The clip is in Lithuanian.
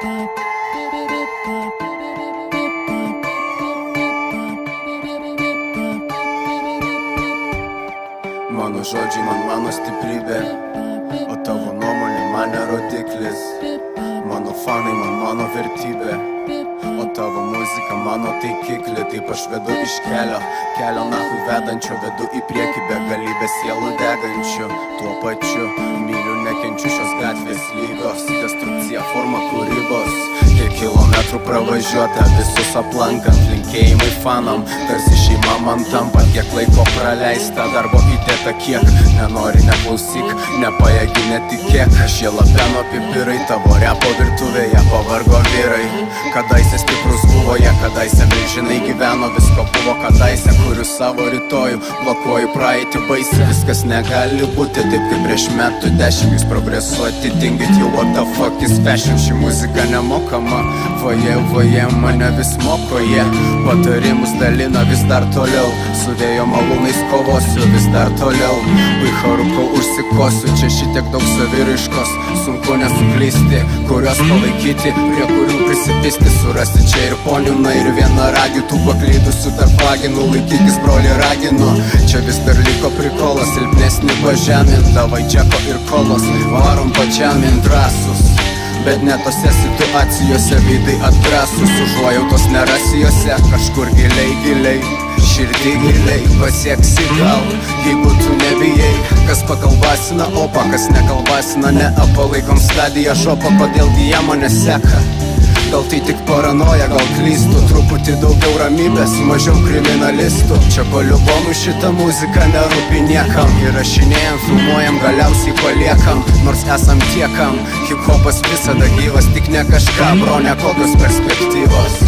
Mano žodžiai man mano stiprybė, o tavo nuomonė man rodiklis. Mano fanai man mano vertybė, o tavo muzika mano taikikli. Taip aš vedu iš kelio nahui vedančio, vedu į priekį begalybę sielų degančių. Tuo pačiu myliu nekenčiu šios gatvės lygos, destrukcija forma kūrybos. Kiek kilometrų pravažiuota, visus aplankant, linkėjimai fanam, tarsi šeima man tampa. Kiek laiko praleista, darbo įdėta kiek, nenori neklausyk, nepajėgi netikėk. Šie lapeno pipirai tavo repo virtuvėje, pavargo vyrai. Kadaise stiprus buvo jie, kadaise milžinai gyveno, visko buvo kadaise. Kuriu savo rytojų, blokuoju praeitį baisi. Viskas negali būti taip kaip prieš metų 10. Jūs progresuoti tingit jau, what the fuck is fashion. Ši muzika nemokama, vaje mane vis moko jie. Patarimus dalina vis dar toliau, su vėjo malūnais kovosiu vis dar toliau. Puicha rūkau užsikosiu, čia šitiek daug saviraiškos, sunku nesuklysti, kurios palaikyti, prie kurių prisipisti. Surasti čia ir ponių, na ir vienaragių, tų paklydusių tarp vaginų. Laikykis broli raginu, čia vis dar liko prikolas, silpnesnį pažemint, davai džeko ir kolos, varom pačiamint drąsus. Bet ne tose situacijose veidai atgrasus, užuojautos nerasi jose, kažkur giliai, širdį giliai pasieksi gal, jeigu tu nebijai. Kas pakalbasina opa, kas nekalbasina neapalaikom stadiją šopa. Kodėl jie mane seka? Gal tai tik paranoja, gal klystu, truputį daugiau ramybės, mažiau kriminalistų. Čia paliubomų šitą muziką nerūpi niekam, įrašinėjam, filmuojam, galiausiai paliekam. Nors esam tiekam, hip-hopas visada gyvas, tik ne kažką, bro, ne kokios perspektyvos.